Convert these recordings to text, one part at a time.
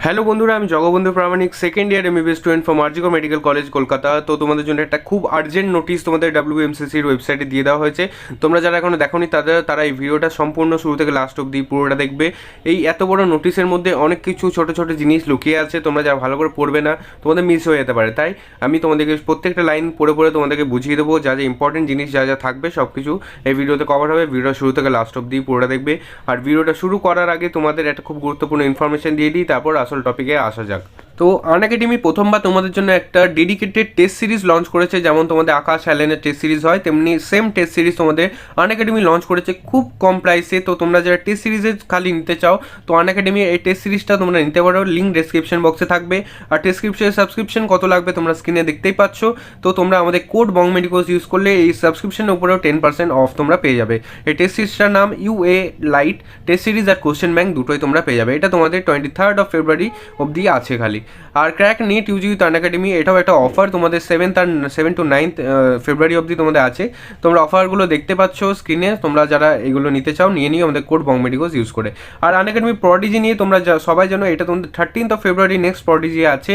Hello বন্ধুরা, আমি Jagabandhu Pramanik, second year MBBS student from RG Kar medical college Kolkata. তো তোমাদের জন্য একটা খুব আর্জেন্ট নোটিশ তোমাদের ডাব্লিউএমসিসির ওয়েবসাইটে দিয়ে দেওয়া হয়েছে। তোমরা যারা এখনো দেখোনি তারা এই ভিডিওটা সম্পূর্ণ শুরু থেকে লাস্ট অব্দি পুরোটা দেখবে। এই এত বড় নোটিশের মধ্যে অনেক কিছু ছোট ছোট জিনিস লুকিয়ে আছে, তোমরা যারা ভালো করে পড়বে না তোমাদের মিস হয়ে যেতে পারে। তাই আমি তোমাদেরকে প্রত্যেকটা লাইন পড়ে পড়ে তোমাদেরকে বুঝিয়ে দেবো, যা যা ইম্পর্টেন্ট জিনিস যা যা থাকবে সব কিছু এই ভিডিওতে কভার হবে। ভিডিও শুরু থেকে লাস্ট অব্দি পুরোটা দেখবে। আর ভিডিওটা শুরু করার আগে তোমাদের একটা খুব গুরুত্বপূর্ণ ইনফরমেশন দিয়ে দিই, তারপর আসল টপিকে আসা যাক। তো আনএকাডেমি প্রথমবার তোমাদের জন্য একটা ডেডিকেটেড টেস্ট সিরিজ লঞ্চ করেছে। যেমন তোমাদের আকাশ অ্যালেনের টেস্ট সিরিজ হয়, তেমনি সেম টেস্ট সিরিজ তোমাদের আনএকাডেমি লঞ্চ করেছে খুব কম প্রাইসে। তো তোমরা যারা টেস্ট সিরিজে খালি নিতে চাও তো আনএকাডেমি এই টেস্ট সিরিজটা তোমরা নিতে পারো, লিঙ্ক ডেসক্রিপশন বক্সে থাকবে। আর ডেসক্রিপশনের সাবস্ক্রিপশন কত লাগবে তোমরা স্ক্রিনে দেখতেই পাচ্ছ। তো তোমরা আমাদের কোড বং মেডিকোস ইউজ করলে এই সাবস্ক্রিপশনের উপরেও 10% অফ তোমরা পেয়ে যাবে। এই টেস্ট সিরিজটার নাম UA লাইট টেস্ট সিরিজ আর কোশ্চেন ব্যাংক দুটোই তোমরা পেয়ে যাবে। এটা তোমাদের 23rd of February অবধি আছে খালি। আর crack NEET UG with Unacademy এটাও একটা অফার তোমাদের 7 to 9th ফেব্রুয়ারি অবধি তোমাদের আছে। তোমরা অফারগুলো দেখতে পাচ্ছ স্ক্রিনে। তোমরা যারা এগুলো নিতে চাও নিয়ে নিও আমাদের কোড বং মেডিকোস ইউজ করে। আর আনএকাডেমি প্রডিজি নিয়ে তোমরা সবাই জানো, এটা তোমাদের 13th of February next prodigy আছে।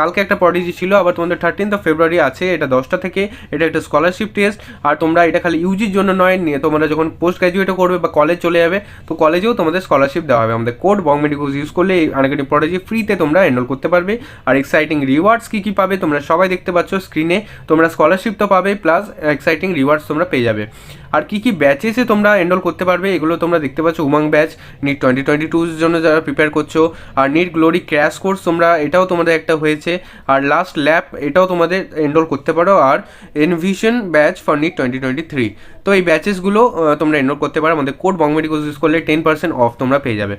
কালকে একটা প্রডিজি ছিল, আবার তোমাদের 13th of February আছে। এটা 10টা থেকে। এটা একটা স্কলারশিপ টেস্ট। আর তোমরা এটা খালি ইউজির জন্য নয়, নিয়ে তোমরা যখন পোস্ট গ্র্যাজুয়েটও করবে বা কলেজ চলে যাবে তো কলেজেও তোমাদের স্কলারশিপ দেওয়া হবে। আমাদের কোড বং মেডিকোস ইউজ করলে এই আনএকাডেমি প্রডিজি ফ্রিতে তোমরা এনরোল করতে পারবে। আর এক্সাইটিং রিওয়ার্ডস কী কী পাবে তোমরা সবাই দেখতে পাচ্ছ স্ক্রিনে। তোমরা স্কলারশিপ তো পাবে, প্লাস এক্সাইটিং রিওয়ার্ডস তোমরা পেয়ে যাবে। আর কী কী ব্যাচেসে তোমরা এনরোল করতে পারবে এগুলো তোমরা দেখতে পাচ্ছ। উমাং ব্যাচ নিট 2022 জন্য যারা প্রিপেয়ার করছো। আর নিট গ্লোরি ক্র্যাশ কোর্স তোমরা এটাও তোমাদের একটা হয়েছে। আর লাস্ট ল্যাব এটাও তোমাদের এনরোল করতে পারো। আর এনভিশন ব্যাচ ফর নিট 2023। তো এই ব্যাচেসগুলো তোমরা এনরোল করতে পারো। আমাদের কোড বং মেডিকোস ইউজ করলে 10% অফ তোমরা পেয়ে যাবে।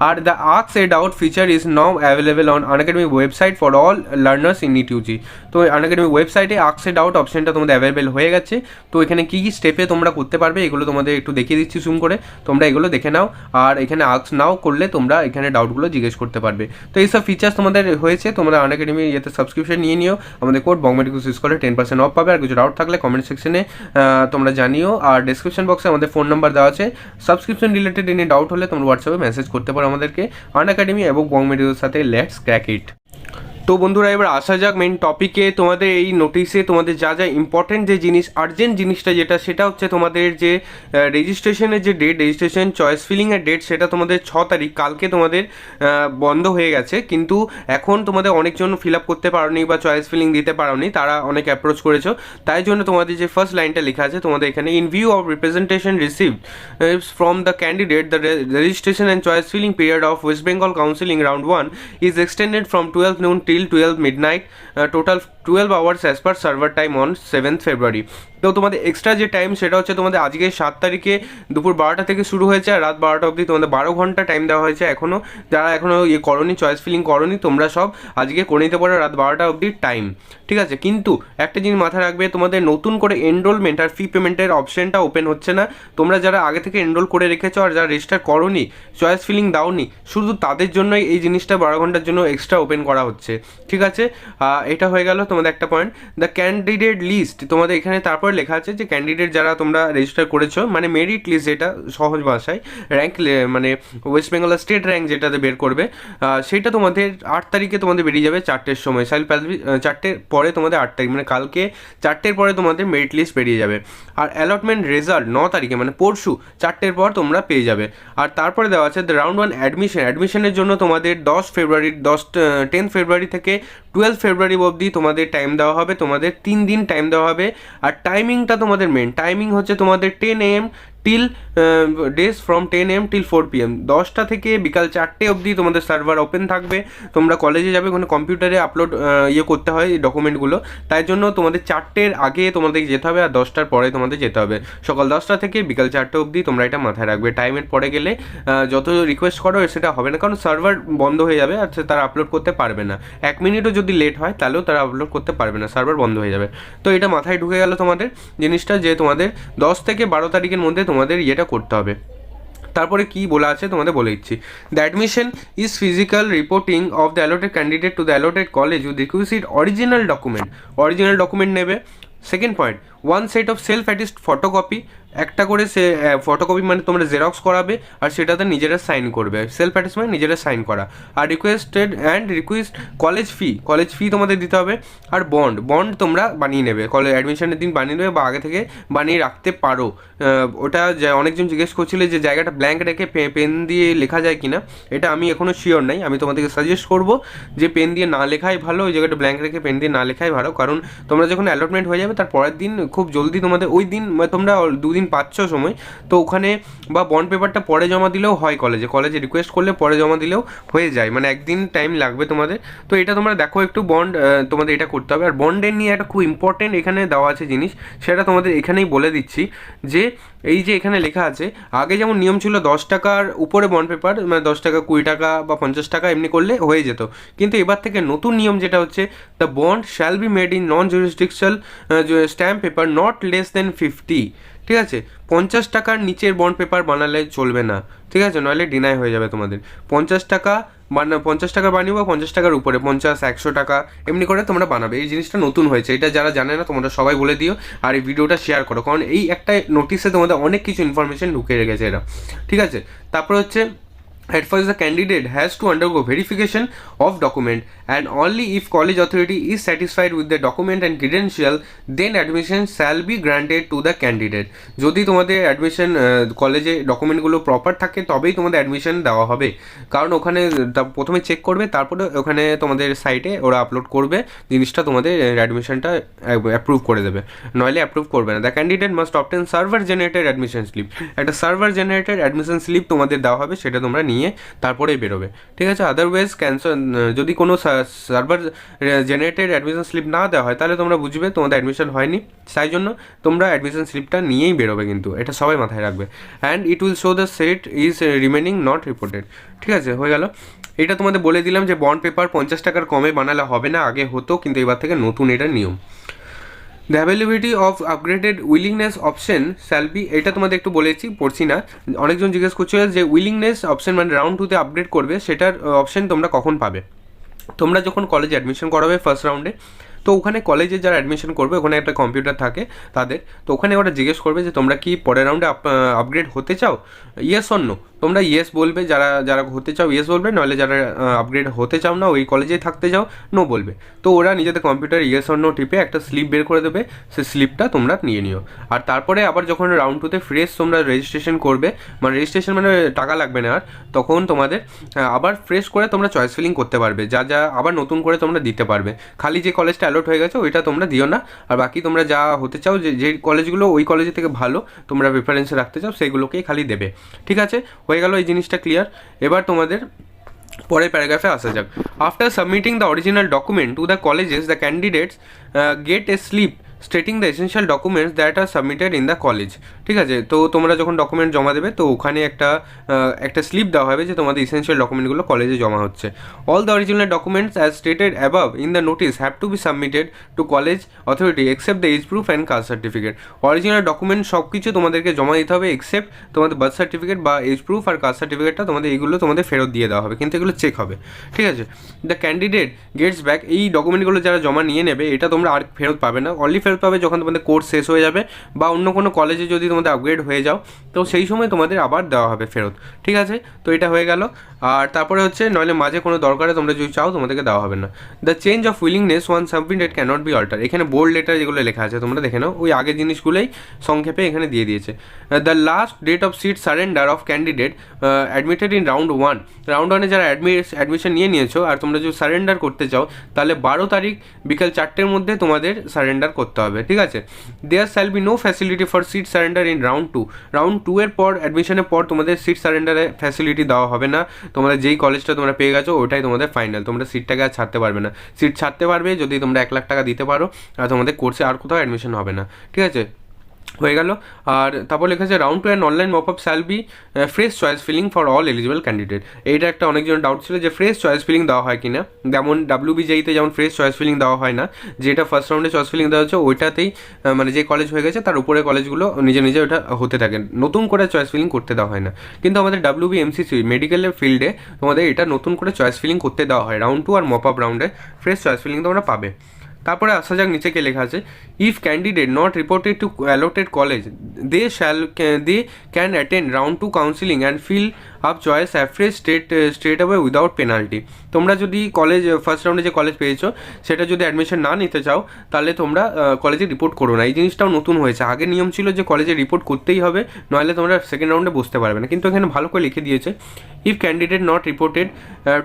আর the ask a doubt feature is now available on Unacademy website for all learners in NEET UG. তো আনএকাডেমি ওয়েবসাইটে আস্ক এ ডাউট অপশনটা তোমাদের অ্যাভেলেবেল হয়ে গেছে। তো এখানে কী কী স্টেপে তোমরা করতে পারবে এগুলো তোমাদের একটু দেখিয়ে দিচ্ছি জুম করে, তোমরা এগুলো দেখে নাও। আর এখানে আস্ক নাও করলে তোমরা এখানে ডাউটগুলো জিজ্ঞেস করতে পারবে। তো এইসব ফিচার্স তোমাদের হয়েছে। তোমরা আনএকাডেমি ইয়েতে সাবস্ক্রিপশন নিয়ে নিও। আমাদের কোড বং মেডিকোস ইউজ করলে 10% অফ পাবে। আর কিছু ডাউট থাকলে কমেন্ট সেকশনে তোমরা জানিও। আর ডেসক্রিপশন বক্সে আমাদের ফোন নাম্বার দেওয়া আছে। সাবস্ক্রিপশন রিলেটেড এনি ডাউট হলে তোমরা হোয়াটসঅ্যাপে মেসেজ করতে পারো আমাদেরকে। আনএকাডেমি এবং বং মেডিকোসের সাথে লেটস ক্র্যাক ইট। তো বন্ধুরা এবার আসা যাক মেন টপিকে। তোমাদের এই নোটিশে তোমাদের যা যা ইম্পর্টেন্ট যে জিনিস, আর্জেন্ট জিনিসটা যেটা, সেটা হচ্ছে তোমাদের যে রেজিস্ট্রেশনের যে ডেট, রেজিস্ট্রেশন চয়েস ফিলিংয়ের ডেট, সেটা তোমাদের 6 তারিখ কালকে তোমাদের বন্ধ হয়ে গেছে। কিন্তু এখন তোমাদের অনেকজন ফিল আপ করতে পারোনি বা চয়েস ফিলিং দিতে পারোনি, তারা অনেক অ্যাপ্রোচ করেছো। তাই জন্য তোমাদের যে ফার্স্ট লাইনটা লেখা আছে তোমাদের এখানে, in view of representation received from the candidate the registration and choice filling period of West Bengal counselling round 1 is extended from 12 noon till 12 midnight, total 12 hours as per server time on 7th February। তো তোমাদের extra যে time সেটা হচ্ছে তোমাদের আজকে 7 তারিখে দুপুর 12টা থেকে শুরু হয়েছে আর রাত 12টা অবধি তোমাদের 12 ঘন্টা টাইম দেওয়া হয়েছে। এখনও যারা এখনও করনি, চয়েস ফিলিং করনি, তোমরা সব আজকে করে নিতে পারো রাত 12টা অবধি টাইম, ঠিক আছে। কিন্তু একটা জিনিস মাথায় রাখবে, তোমাদের নতুন করে এনরোলমেন্ট আর ফি পেমেন্টের অপশনটা ওপেন হচ্ছে না। তোমরা যারা আগে থেকে এনরোল করে রেখেছো আর যারা রেজিস্টার করনি, চয়েস ফিলিং দাওনি, শুধু তাদের জন্যই এই জিনিসটা 12 ঘন্টার জন্য এক্সট্রা ওপেন করা হচ্ছে, ঠিক আছে। এটা হয়ে গেল তোমাদের একটা পয়েন্ট। দ্য ক্যান্ডিডেট লিস্ট তোমাদের এখানে তারপর লেখা আছে যে ক্যান্ডিডেট যারা তোমরা রেজিস্টার করেছো, মানে মেরিট লিস্ট, যেটা সহজ ভাষায় র্যাঙ্ক, মানে ওয়েস্ট বেঙ্গল স্টেট র্যাঙ্ক যেটাতে বের করবে, সেটা তোমাদের 8 তারিখে তোমাদের বেরিয়ে যাবে 4টের সময়। 4টের পরে তোমাদের 8 তারিখ, মানে কালকে 4টের পরে তোমাদের মেরিট লিস্ট বেরিয়ে যাবে। আর অ্যালটমেন্ট রেজাল্ট 9 তারিখে, মানে পরশু 4টের পর তোমরা পেয়ে যাবে। আর তারপরে দেওয়া আছে দ্য রাউন্ড 1 অ্যাডমিশনের জন্য তোমাদের 10 ফেব্রুয়ারি থেকে 12 ফেব্রুয়ারি অবধি তোমাদের টাইম দেওয়া হবে। তোমাদের 3 দিন টাইম দেওয়া হবে। আর টাইমিংটা তোমাদের মেন টাইমিং হচ্ছে তোমাদের 10 AM till days from 10 AM till 4 PM, 10টা থেকে বিকাল 4টে অবধি তোমাদের সার্ভার ওপেন থাকবে। তোমরা কলেজে যাবে, ওখানে কম্পিউটারে আপলোড করতে হয় এই ডকুমেন্টগুলো, তাই জন্য তোমাদের 4টের আগে তোমাদের যেতে হবে আর 10টার পরে তোমাদের যেতে হবে। সকাল 10টা থেকে বিকাল 4টে অবধি তোমরা এটা মাথায় রাখবে। টাইমের পরে গেলে যত রিকোয়েস্ট করো সেটা হবে না, কারণ সার্ভার বন্ধ হয়ে যাবে আর তারা আপলোড করতে পারবে না। 1 মিনিটও যদি লেট হয় তাহলেও তারা আপলোড করতে পারবে না, সার্ভার বন্ধ হয়ে যাবে। তো এটা মাথায় ঢুকে গেল তোমাদের জিনিসটা, যে তোমাদের 10 থেকে 12 তারিখের মধ্যে তোমাদের ইয়েটা করতে হবে। তারপরে কি বলা আছে তোমাদের বলে দিচ্ছি। The admission is physical reporting of the allotted candidate to the allotted college with requisite original document নেবে। Second point, one set of self attest photocopy, একটা করে সে ফটোকপি মানে তোমরা জেরক্স করাবে আর সেটাতে নিজেরা সাইন করবে, সেলফ অ্যাটেস্ট মানে নিজেরা সাইন করা। আর রিকোয়েস্ট কলেজ ফি তোমাদের দিতে হবে। আর বন্ড তোমরা বানিয়ে নেবে, কলেজ অ্যাডমিশনের দিন বানিয়ে নেবে বা আগে থেকে বানিয়ে রাখতে পারো। ওটা অনেকজন জিজ্ঞেস করছিলে যে জায়গাটা ব্ল্যাঙ্ক রেখে পেন দিয়ে লেখা যায় কিনা, এটা আমি এখনও শিওর নাই, আমি তোমাদেরকে সাজেস্ট করবো যে পেন দিয়ে না লেখাই ভালো, ওই জায়গাটা ব্ল্যাঙ্ক রেখে পেন দিয়ে না লেখাই ভালো। কারণ তোমরা যখন অ্যালটমেন্ট হয়ে যাবে তার পরের দিন খুব জলদি তোমাদের ওই দিন তোমরা 2 দিন পাচ্ছ সময়, তো ওখানে বা বন্ড পেপারটা পরে জমা দিলেও হয়, কলেজে রিকোয়েস্ট করলে পরে জমা দিলেও হয়ে যায়, মানে একদিন টাইম লাগবে তোমাদের। তো এটা তোমরা দেখো একটু বন্ড তোমাদের এটা করতে হবে। আর বন্ডের নিয়ে একটা খুব ইম্পর্টেন্ট এখানে দেওয়া আছে জিনিস, সেটা তোমাদের এখানেই বলে দিচ্ছি যে এই যে এখানে লেখা আছে, আগে যেমন নিয়ম ছিল 10 টাকার উপরে বন্ড পেপার, মানে 10 টাকা 20 টাকা বা 50 টাকা এমনি করলে হয়ে যেত, কিন্তু এবার থেকে নতুন নিয়ম যেটা হচ্ছে, the bond shall be made in non jurisdictional stamp paper not less than 50, ঠিক আছে? 50 টাকার নিচের বন্ড পেপার বানালে চলবে না, ঠিক আছে? নইলে ডিনাই হয়ে যাবে তোমাদের। 50 টাকা 50 টাকার বানিয়ে বা 50 টাকার উপরে 50, 100 টাকা এমনি করে তোমরা বানাবে। এই জিনিসটা নতুন হয়েছে, এটা যারা জানে না তোমরা সবাই বলে দিও, আর এই ভিডিওটা শেয়ার করো, কারণ এই একটা নোটিশে তোমাদের অনেক কিছু ইনফরমেশন ঢুকে রেখেছে এরা, ঠিক আছে? তারপর হচ্ছে, at first the candidate has to undergo verification of document, and only if college authority is satisfied with the document and credential, then admission shall be granted to the candidate. যদি তোমাদের admission কলেজে ডকুমেন্টগুলো proper থাকে তবেই তোমাদের admission দেওয়া হবে, কারণ ওখানে প্রথমে চেক করবে, তারপরে ওখানে তোমাদের সাইটে ওরা আপলোড করবে জিনিসটা, তোমাদের অ্যাডমিশনটা অ্যাপ্রুভ করে দেবে, নইলে অ্যাপ্রুভ করবে না। The candidate must obtain server generated admission slip, একটা সার্ভার জেনারেটেড অ্যাডমিশন স্লিপ তোমাদের দেওয়া হবে, সেটা তোমরা নিয়ে তারপরেই বেরোবে, ঠিক আছে? আদারওয়াইজ ক্যান্সেল, যদি কোনো সার্ভার জেনারেটেড অ্যাডমিশন স্লিপ না দেওয়া হয় তাহলে তোমরা বুঝবে তোমাদের অ্যাডমিশন হয়নি, তাই জন্য তোমরা অ্যাডমিশন স্লিপটা নিয়েই বেরোবে, কিন্তু এটা সবাই মাথায় রাখবে। And it will show the set is remaining not reported, ঠিক আছে? হয়ে গেল। এটা তোমাদের বলে দিলাম যে বন্ড পেপার 50 টাকার কমে বানালে হবে না, আগে হতো কিন্তু এবার থেকে নতুন এটা নিয়ম। The availability of upgraded willingness option shall be, এটা তোমাদের একটু বলেছি, পড়ছি না। অনেকজন জিজ্ঞেস করছিল যে উইলিংনেস অপশন মানে রাউন্ড 2তে আপগ্রেড করবে, সেটার অপশন তোমরা কখন পাবে? তোমরা যখন কলেজে অ্যাডমিশন করাবে ফার্স্ট রাউন্ডে, তো ওখানে কলেজে যারা অ্যাডমিশন করবে ওখানে একটা কম্পিউটার থাকে তাদের, তো ওখানে ওরা জিজ্ঞেস করবে যে তোমরা কি পরের রাউন্ডে আপগ্রেড হতে চাও, ইয়েস অর নো, তোমরা ইয়েস বলবে, যারা যারা হতে চাও ইয়েস বলবে, নইলে যারা আপগ্রেড হতে চাও না ওই কলেজেই থাকতে চাও নো বলবে। তো ওরা নিজেদের কম্পিউটার ইয়েস অর নো টিপে একটা স্লিপ বের করে দেবে, সেই স্লিপটা তোমরা নিয়ে নিও। আর তারপরে আবার যখন রাউন্ড 2তে ফ্রেশ তোমরা রেজিস্ট্রেশন করবে, মানে রেজিস্ট্রেশন মানে টাকা লাগবে না আর, তখন তোমাদের আবার ফ্রেশ করে তোমরা চয়েস ফিলিং করতে পারবে, যা যা আবার নতুন করে তোমরা দিতে পারবে। খালি যে কলেজটা অ্যালট হয়ে গেছে ওইটা তোমরা দিও না, আর বাকি তোমরা যা হতে চাও, যে কলেজগুলো ওই কলেজের থেকে ভালো তোমরা প্রেফারেন্সে রাখতে চাও সেইগুলোকেই খালি দেবে, ঠিক আছে? হয়ে গেল এই জিনিসটা ক্লিয়ার। এবার তোমাদের পরের প্যারাগ্রাফে আসা যাক। After submitting the original document to the colleges, the candidates get a slip stating the essential documents that are submitted in the college, ঠিক আছে? তো তোমরা যখন ডকুমেন্ট জমা দেবে তো ওখানে একটা স্লিপ দেওয়া হবে যে তোমাদের এসেনশিয়াল ডকুমেন্টগুলো কলেজে জমা হচ্ছে। All the original documents as stated above in the notice have to be submitted to college authority except the age proof and caste certificate. Original document সব কিছু তোমাদেরকে জমা দিতে হবে এক্সেপ্ট তোমাদের বার্থ সার্টিফিকেট বা এজ প্রুফ আর caste সার্টিফিকেটটা তোমাদের এইগুলো তোমাদের ফেরত দিয়ে দেওয়া হবে, কিন্তু এগুলো চেক হবে, ঠিক আছে? দ্য ক্যান্ডিডেট গেটস ব্যাক, এই ডকুমেন্টগুলো যারা জমা নিয়ে নেবে এটা তোমরা আর ফেরত পাবে না, অনলি ফেরত পাবে যখন তোমাদের কোর্স শেষ হয়ে যাবে বা অন্য কোনো কলেজে যদি তোমাদের আপগ্রেড হয়ে যাও তো সেই সময় তোমাদের আবার দেওয়া হবে ফেরত, ঠিক আছে? তো এটা হয়ে গেল। আর তারপরে হচ্ছে নইলে মাঝে কোনো দরকারে তোমরা যদি চাও তোমাদেরকে দেওয়া হবে না। The change of willingness one submitted cannot be alter, এখানে বোল্ড লেটার যেগুলো লেখা আছে তোমরা দেখে নাও, ওই আগের জিনিসগুলোই সংক্ষেপে এখানে দিয়ে দিয়েছে। The last date of seat surrender of candidate admitted in round 1, round 1-এ যারা অ্যাডমিশন নিয়ে নিয়েছো আর তোমরা যদি সারেন্ডার করতে চাও তাহলে 12 তারিখ বিকাল 4টের মধ্যে তোমাদের সারেন্ডার করতে হবে, ঠিক আছে? There shall be no facility for seat surrender in round 2, round 2 এর পর অ্যাডমিশনের পর তোমাদের সিট সারেন্ডারে ফ্যাসিলিটি দেওয়া হবে না, তোমাদের যেই কলেজটা তোমরা পেয়ে গেছো ওটাই তোমাদের ফাইনাল, তোমরা সিটটাকে আর ছাড়তে পারবে না। সিট ছাড়তে পারবে যদি তোমরা 1 লাখ টাকা দিতে পারো, আর তোমাদের কোর্সে আর কোথাও অ্যাডমিশন হবে না, ঠিক আছে? হয়ে গেল। আর তারপর লেখা আছে round 2 and online mop up shall be fresh choice filling for all eligible candidate. এইটা একটা অনেকজন ডাউট ছিল যে ফ্রেশ চয়েস ফিলিং দেওয়া হয় কিনা, যেমন WBJEতে যেমন ফ্রেশ চয়েস ফিলিং দেওয়া হয় না, যেটা ফার্স্ট রাউন্ডে চয়েস ফিলিং দেওয়া হচ্ছে ওইটাতেই মানে যে কলেজ হয়ে গেছে তার উপরে কলেজগুলো নিজে নিজে ওটা হতে থাকে, নতুন করে চয়েস ফিলিং করতে দেওয়া হয় না। কিন্তু আমাদের WBMCC মেডিকেলের ফিল্ডে তোমাদের এটা নতুন করে চয়েস ফিলিং করতে দেওয়া হয়, রাউন্ড 2 আর মপ আপ রাউন্ডে ফ্রেশ চয়েস ফিলিং তোমরা পাবে। তারপরে আসা যাক নিচে কে লেখা আছে, if candidate not reported to allotted college they can attend round 2 counselling and fill up choice afresh straight away without penalty. তোমরা যদি কলেজ ফার্স্ট রাউন্ডে যে কলেজ পেয়েছো সেটা যদি অ্যাডমিশন না নিতে চাও তাহলে তোমরা কলেজে রিপোর্ট করো না। এই জিনিসটাও নতুন হয়েছে, আগে নিয়ম ছিল যে কলেজে রিপোর্ট করতেই হবে, নইলে তোমরা সেকেন্ড রাউন্ডে বসতে পারবে না, কিন্তু এখানে ভালো করে লিখে দিয়েছে if candidate not reported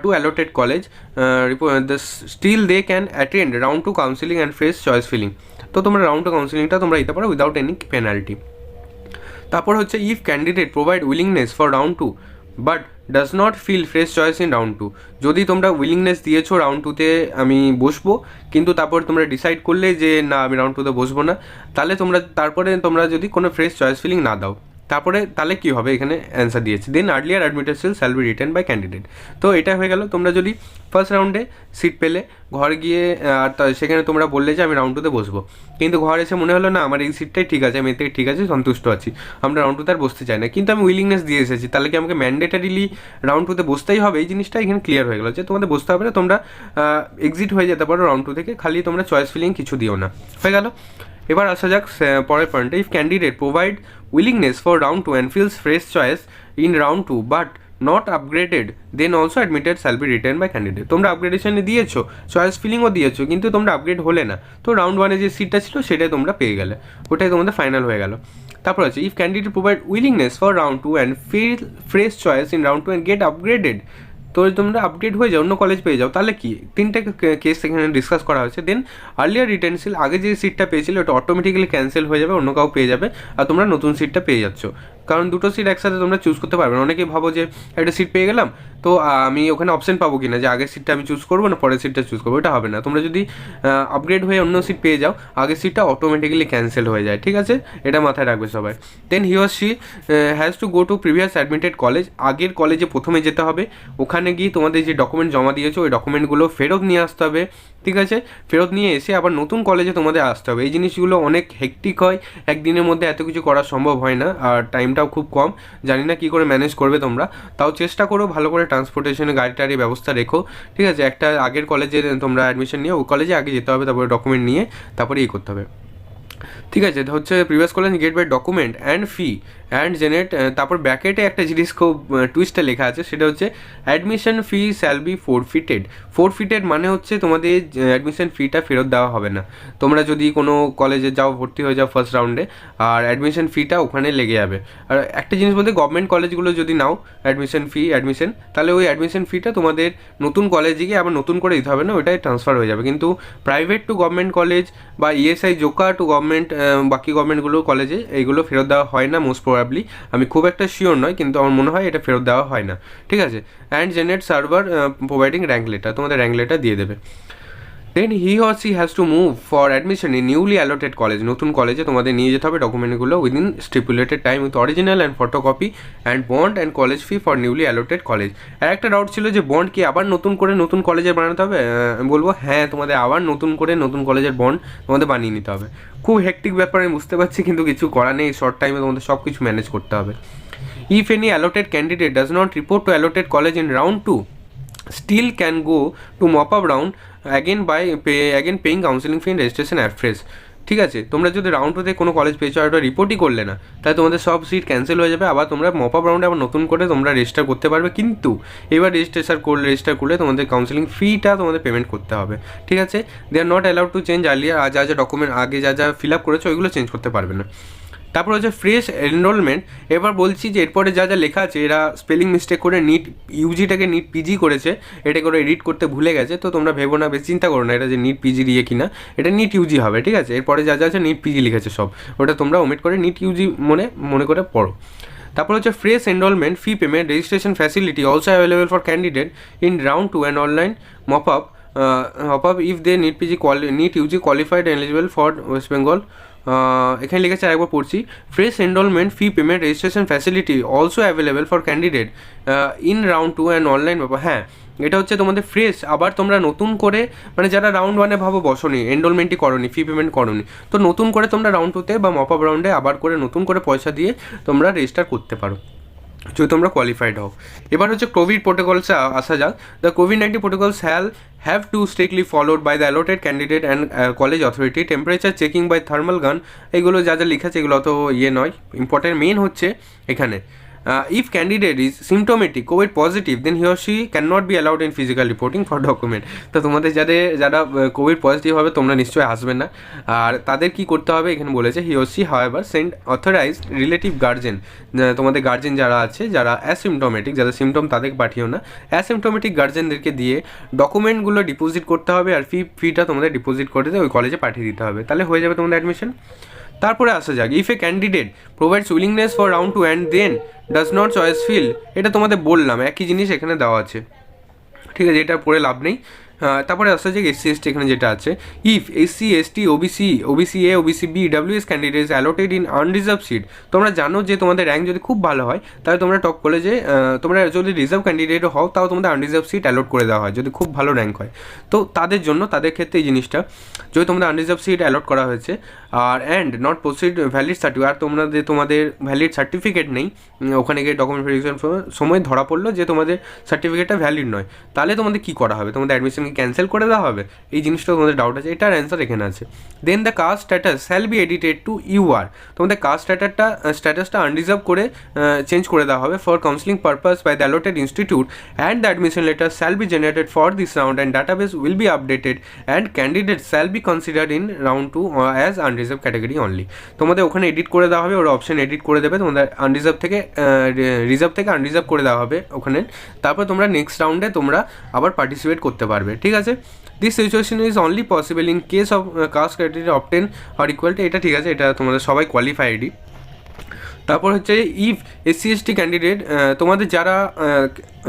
to allotted college still they can attend round 2 counselling and fresh choice filling. তো তোমরা রাউন্ড 2 কাউন্সিলিংটা তোমরা দিতে পারো উইদাউট এনি পেনাল্টি। তারপর হচ্ছে if candidate provide willingness for round 2 but does not fill fresh choice in round 2। যদি তোমরা willingness দিয়েছো রাউন্ড 2তে আমি বসবো, কিন্তু তারপর তোমরা ডিসাইড করলে যে না আমি রাউন্ড 2তে বসবো না, তাহলে তারপরে তোমরা যদি কোনো ফ্রেশ চয়েস ফিলিং না দাও, তারপরে তাহলে কী হবে এখানে অ্যান্সার দিয়েছে, then earlier admitted seat shall be written by candidate. তো এটা হয়ে গেল, তোমরা যদি ফার্স্ট রাউন্ডে সিট পেলে ঘর গিয়ে আর সেখানে তোমরা বললে যে আমি রাউন্ড 2তে বসবো, কিন্তু ঘর এসে মনে হলো না আমার এই সিটটাই ঠিক আছে, আমি এর থেকে ঠিক আছে সন্তুষ্ট আছি, আমরা রাউন্ড 2তে আর বসতে চাই না, কিন্তু আমি উইলিংনেস দিয়ে এসেছি, তাহলে কি আমাকে ম্যান্ডেটারিলি রাউন্ড 2তে বসতেই হবে? এই জিনিসটা এখানে ক্লিয়ার হয়ে গেলো যে তোমাদের বসতে হবে না, তোমরা এক্সিট হয়ে যেতে পারো রাউন্ড 2 থেকে, খালি তোমরা চয়েস ফিলিং কিছু দিও না। হয়ে গেল। এবার আসা যাক পরের পয়েন্টে, if candidate provide willingness for round 2 and fills fresh choice in round 2 but not upgraded then also admitted shall be written by candidate. তোমরা আপগ্রেডেশনে দিয়েছো, চয়েস ফিলিংও দিয়েছো, কিন্তু তোমরা আপগ্রেড হলে না, তো রাউন্ড 1-এ যে সিটটা ছিল সেটাই তোমরা পেয়ে গেলে, ওটাই তোমাদের ফাইনাল হয়ে গেল। তারপর আছে if candidate provide willingness for round 2 and fill fresh choice in round 2 and get upgraded, তো তোমরা আপগ্রেড হয়ে যাও, অন্য কলেজ পেয়ে যাও, তাহলে কি তিনটে কেস এখানে ডিসকাস করা হয়েছে। দেন আর্লিয়ার রিটেনসিল, আগে যে সিটটা পেয়েছিল ওটা অটোমেটিক্যালি ক্যান্সেল হয়ে যাবে, অন্য কাউ পেয়ে যাবে, আর তোমরা নতুন সিটটা পেয়ে যাচ্ছ, কারণ দুটো সিট একসাথে তোমরা চুজ করতে পারবে না। অনেকেই ভাবো যে একটা সিট পেয়ে গেলাম, তো আমি ওখানে অপশন পাবো কিনা যে আগের সিটটা আমি চুজ করবো না পরের সিটটা চুজ করবো, এটা হবে না। তোমরা যদি আপগ্রেড হয়ে অন্য সিট পেয়ে যাও, আগের সিটটা অটোমেটিক্যালি ক্যান্সেল হয়ে যায়, ঠিক আছে, এটা মাথায় রাখবে সবাই। Then he or she has to go to previous admitted college, আগের কলেজে প্রথমে যেতে হবে, ওখানে গিয়ে তোমাদের যে ডকুমেন্ট জমা দিয়েছো ওই ডকুমেন্টগুলো ফেরত নিয়ে আসতে হবে, ঠিক আছে, ফেরত নিয়ে এসে আবার নতুন কলেজে তোমাদের আসতে হবে। এই জিনিসগুলো অনেক হেক্টিক হয়, একদিনের মধ্যে এত কিছু করা সম্ভব হয় না, আর টাইমটাও খুব কম, জানি না কী করে ম্যানেজ করবে তোমরা, তাও চেষ্টা করো ভালো করে ট্রান্সপোর্টেশনে গাড়ি টাড়ি ব্যবস্থা রেখো, ঠিক আছে। একটা আগের কলেজে তোমরা অ্যাডমিশন নিয়ে ওই কলেজে আগে যেতে হবে, তারপরে ডকুমেন্ট নিয়ে তারপরে করতে হবে, ঠিক আছে। হচ্ছে previous college get by document and fee and generate, তারপর ব্যাকেটে একটা জিনিস খুব টুইস্টে লেখা আছে, সেটা হচ্ছে অ্যাডমিশন ফি শ্যাল বি ফোরফিটেড মানে হচ্ছে তোমাদের অ্যাডমিশন ফিটা ফেরত দেওয়া হবে না। তোমরা যদি কোনো কলেজে যাও, ভর্তি হয়ে যাও ফার্স্ট রাউন্ডে, আর অ্যাডমিশন ফিটা ওখানে লেগে যাবে। আর একটা জিনিস বলতে, গভর্নমেন্ট কলেজগুলো যদি নাও অ্যাডমিশন, তাহলে ওই অ্যাডমিশন ফিটা তোমাদের নতুন কলেজে গিয়ে আবার নতুন করে দিতে হবে না, ওইটাই ট্রান্সফার হয়ে যাবে। কিন্তু প্রাইভেট টু গভর্নমেন্ট কলেজ বা ইএসআই জোকা টু গভর্নমেন্ট, বাকি গভর্নমেন্টগুলো কলেজে এইগুলো ফেরত দেওয়া হয় না মোস্ট প্রবাবলি, আমি খুব একটা শিওর নয়, কিন্তু আমার মনে হয় এটা ফেরত দেওয়া হয় না, ঠিক আছে। And generate server providing rank letter, তোমাদের র্যাঙ্ক লেটার দিয়ে দেবে। Then he or she has to move for admission in newly allotted college, নতুন কলেজে তোমাদের নিয়ে যেতে হবে ডকুমেন্টগুলো within stipulated time with original and photocopy and bond and college fee for newly allotted college. আর একটা ডাউট ছিল যে বন্ড কি আবার নতুন করে নতুন কলেজের বানাতে হবে? আমি বলবো হ্যাঁ, তোমাদের আবার নতুন করে নতুন কলেজের বন্ড তোমাদের বানিয়ে নিতে হবে। খুব হেক্টিক ব্যাপার আমি বুঝতে পারছি, কিন্তু কিছু করা নেই, শর্ট টাইমে তোমাদের সব কিছু ম্যানেজ করতে হবে। If any allotted candidate does not report to allotted college in round 2 still can go to mop up round again paying counseling fee and registration afresh, ঠিক আছে। তোমরা যদি রাউন্ড 2তে কোনো কলেজ পেয়েছো আর ওটা রিপোর্টই করলে না, তাহলে তোমাদের সব সিট ক্যান্সেল হয়ে যাবে, আবার তোমরা মপ আপ রাউন্ডে আবার নতুন করে তোমরা রেজিস্টার করতে পারবে, কিন্তু এবার রেজিস্টার করলে তোমাদের কাউন্সেলিং ফিটা তোমাদের পেমেন্ট করতে হবে, ঠিক আছে। They are not allowed to change earlier, আর যা ডকুমেন্ট আগে যা ফিল আপ করেছো ওইগুলো চেঞ্জ করতে পারবে না। তারপর হচ্ছে ফ্রেশ এনরোলমেন্ট। এবার বলছি যে এরপরে যা লেখা আছে, এরা স্পেলিং মিস্টেক করে নিট ইউজিটাকে নিট পিজি করেছে, এটা করে এডিট করতে ভুলে গেছে, তো তোমরা ভেবো না, বেশি চিন্তা করো না এটা যে নিট পিজি দিয়ে কিনা, এটা নিট ইউজি হবে, ঠিক আছে। এরপরে যা আছে নিট পিজি লিখেছে সব, ওটা তোমরা ওমিট করে নিট ইউজি মনে করে পড়ো। তারপর হচ্ছে fresh enrolment fee payment registration facility also available for candidate in round 2 and online mop up if they NEET UG qualified eligible for West Bengal. এখানে লিখেছে, আরেকবার পড়ছি, fresh enrolment fee payment registration facility also available for candidate in round 2 and online ব্যাপার। হ্যাঁ, এটা হচ্ছে তোমাদের fresh, আবার তোমরা নতুন করে, মানে যারা রাউন্ড 1-এ ভাবো বসনি, এনরোলমেন্টই করনি, ফি পেমেন্ট করনি, তো নতুন করে তোমরা রাউন্ড 2-তে বা মপ আপ রাউন্ডে আবার করে নতুন করে পয়সা দিয়ে তোমরা রেজিস্টার করতে পারো। যদি তোমরা কোয়ালিফাইড হও। এবার হচ্ছে কোভিড প্রোটোকলসে আসা যাক। The COVID-19 protocols have to strictly followed by the allotted candidate and college authority. Temperature checking by thermal gun, এগুলো যা যা লেখা আছে এগুলো অত নয়, ইম্পর্টেন্ট মেন হচ্ছে এখানে if candidate is symptomatic COVID positive then he or she cannot be allowed in physical reporting for document. তো তোমাদের যারা কোভিড পজিটিভ হবে তোমরা নিশ্চয়ই আসবে না, আর তাদের কি করতে হবে এখানে বলেছে হি or she however send authorized relative guardian, তোমাদের গার্জেন যারা আছে যারা অ্যাসিমটোমেটিক, যাদের সিমটম তাদেরকে পাঠিও না, অ্যাসিমটোমেটিক গার্জেনদেরকে দিয়ে ডকুমেন্টগুলো ডিপোজিট করতে হবে আর ফিটা তোমাদের ডিপোজিট করে দিয়ে ওই কলেজে পাঠিয়ে দিতে হবে, তাহলে হয়ে যাবে তোমাদের অ্যাডমিশন। তারপরে আসা যাক, if a candidate provides willingness for round 2 and then does not choice fill, এটা তোমাদের বললাম একই জিনিস এখানে দেওয়া আছে, ঠিক আছে, এটা পড়ে লাভ নেই। তারপরে আসা যাক SC ST, এখানে যেটা আছে ইফ SC ST OBC A OBC B WS candidates allotted in unreserved seat, তোমরা জানো যে তোমাদের র্যাঙ্ক যদি খুব ভালো হয় তাহলে তোমরা টপ কলেজে, তোমরা যদি রিজার্ভ ক্যান্ডিডেটও হও তাও তোমাদের আনরিজার্ভ সিট অ্যালোট করে দেওয়া হয় যদি খুব ভালো র্যাঙ্ক হয়। তো তাদের জন্য, তাদের ক্ষেত্রে এই জিনিসটা, যদি তোমাদের আনরিজার্ভ সিট অ্যালোট করা হয়েছে আর and not proceed valid certificate, আর তোমাদের ভ্যালিড সার্টিফিকেট নেই, ওখানে গিয়ে ডকুমেন্ট ভেরিফিকেশন সময় ধরা পড়লো যে তোমাদের সার্টিফিকেটটা ভ্যালিড নয়, তাহলে তোমাদের কী করা হবে, তোমাদের অ্যাডমিশন ক্যান্সেল করে দেওয়া হবে, এই জিনিসটা তোমাদের ডাউট আছে, এটার অ্যান্সার এখানে আছে। Then the caste status shall be edited to UR, তোমাদের কাস্ট স্ট্যাটাসটা আনরিজার্ভ করে চেঞ্জ করে দেওয়া হবে for counselling purpose by the allotted institute and the admission letter shall be generated for this round and database will be updated and candidate shall be considered in round 2 as unreserve category only, তোমাদের ওখানে edit করে দেওয়া হবে, ওরা option edit করে দেবে, তোমাদের unreserved থেকে রিজার্ভ থেকে আনরিজার্ভ করে দেওয়া হবে ওখানে, তারপর তোমরা নেক্সট রাউন্ডে তোমরা আবার পার্টিসিপেট করতে পারবে, ঠিক আছে। This situation is only possible in case of caste criteria obtain or equal to, এটা ঠিক আছে, এটা তোমাদের সবাই কোয়ালিফাইডই। তারপর হচ্ছে ইফ SC ST ক্যান্ডিডেট, তোমাদের যারা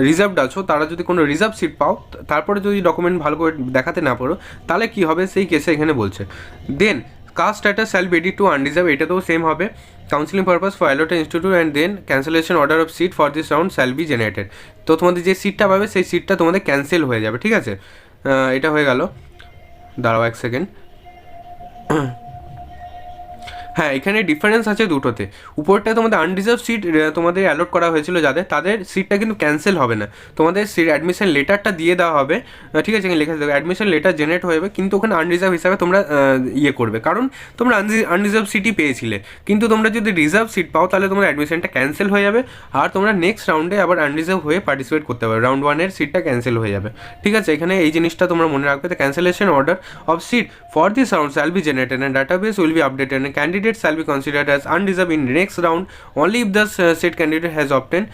রিজার্ভড আছো তারা যদি কোনো রিজার্ভ সিট পাও, তারপরে যদি ডকুমেন্ট ভালো করে দেখাতে না পারো তাহলে কী হবে সেই কেসে এখানে বলছে। Then caste status shall be edited to unreserve, এটা তো সেম হবে, counselling purpose for allotted institute and then cancellation order of seat for this round shall be generated, তো তোমাদের যে সিটটা পাবে সেই সিটটা তোমাদের ক্যান্সেল হয়ে যাবে, ঠিক আছে। এটা হয়ে গেল, দাঁড়াও এক সেকেন্ড, হ্যাঁ এখানে ডিফারেন্স আছে দুটোতে, উপরটায় তোমাদের আনরিজার্ভ সিট তোমাদের অ্যালট করা হয়েছিল যাদের, তাদের সিটটা কিন্তু ক্যান্সেল হবে না, তোমাদের সিট অ্যাডমিশন লেটারটা দিয়ে দেওয়া হবে, ঠিক আছে, এখানে লেখা থাকবে অ্যাডমিশন লেটার জেনারেট হয়ে যাবে, কিন্তু ওখানে আনরিজার্ভ হিসাবে তোমরা করবে, কারণ তোমরা আনরিজার্ভ সিটই পেয়েছিলে, কিন্তু তোমরা যদি রিজার্ভ সিট পাও তাহলে তোমার অ্যাডমিশনটা ক্যান্সেল হয়ে যাবে আর তোমরা নেক্সট রাউন্ডে আবার আনরিজার্ভ হয়ে পার্টিসিপেট করতে পারবে, রাউন্ড 1-এর সিটটা ক্যান্সেল হয়ে যাবে, ঠিক আছে, এখানে এই জিনিসটা তোমরা মনে রাখবে। The cancellation order of seat for this round shall be generated and database will be updated and candidate shall be considered as unreserved in next round only if the said candidate has obtained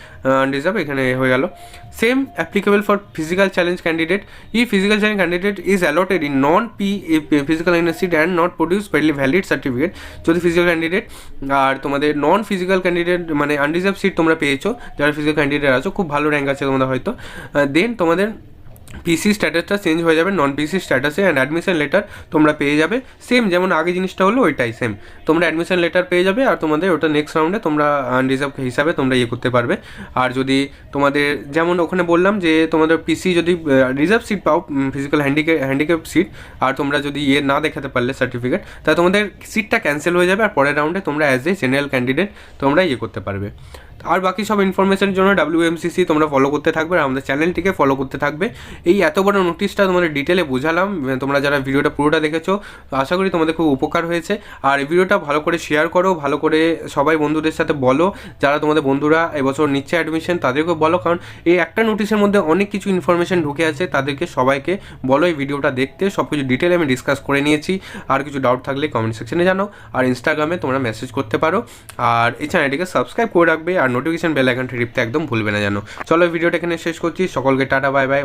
unreserved, এখানে হয়ে গেল। Same applicable for physical challenge candidate, if physical challenge candidate is allotted in physical seat and not produced valid certificate, যদি physical candidate আর তোমাদের নন physical candidate মানে unreserved seat তোমরা পেয়েছো, যারা physical candidate আছো খুব ভালো র্যাঙ্ক আছে তোমাদের হয়তো, দেন তোমাদের পিসি স্ট্যাটাসটা চেঞ্জ হয়ে যাবে নন পিসি স্ট্যাটাসে অ্যান্ড অ্যাডমিশন লেটার তোমরা পেয়ে যাবে, সেম যেমন আগে জিনিসটা হলো ওইটাই সেম, তোমরা অ্যাডমিশন লেটার পেয়ে যাবে আর তোমাদের ওটা নেক্সট রাউন্ডে তোমরা আনরিজার্ভ হিসাবে তোমরা করতে পারবে। আর যদি তোমাদের যেমন ওখানে বললাম যে তোমাদের পিসি যদি রিজার্ভ সিট পাও, ফিজিক্যাল হ্যান্ডিক্যাপ সিট, আর তোমরা যদি না দেখাতে পারলে সার্টিফিকেট, তাহলে তোমাদের সিটটা ক্যান্সেল হয়ে যাবে আর পরের রাউন্ডে তোমরা অ্যাজ এ জেনারেল ক্যান্ডিডেট তোমরা করতে পারবে। আর বাকি সব ইনফরমেশনের জন্য WMCC তোমরা ফলো করতে থাকবে আর আমাদের চ্যানেলটিকে ফলো করতে থাকবে। এই এত বড় নোটিশটা তোমাদের ডিটেলে বোঝালাম, তোমরা যারা ভিডিওটা পুরোটা দেখেছো আশা করি তোমাদের খুব উপকার হয়েছে। আর এই ভিডিওটা ভালো করে শেয়ার করো, ভালো করে সবাই বন্ধুদের সাথে বলো, যারা তোমাদের বন্ধুরা এবছর নিচ্ছে অ্যাডমিশন তাদেরকে বলো, কারণ এই একটা নোটিশের মধ্যে অনেক কিছু ইনফরমেশন ঢুকে আছে, তাদেরকে সবাইকে বলো এই ভিডিওটা দেখতে, সব কিছু ডিটেলে আমি ডিসকাস করে নিয়েছি। আর কিছু ডাউট থাকলে কমেন্ট সেকশনে জানাও, আর ইনস্টাগ্রামে তোমরা মেসেজ করতে পারো, আর এই চ্যানেলটিকে সাবস্ক্রাইব করে রাখবে আর নোটিফিকেশন বেল আইকনটি টিপতে একদম ভুলবে না জানো। চলো ভিডিওটা এখানে শেষ করছি, সকলকে টাটা বাই বাই।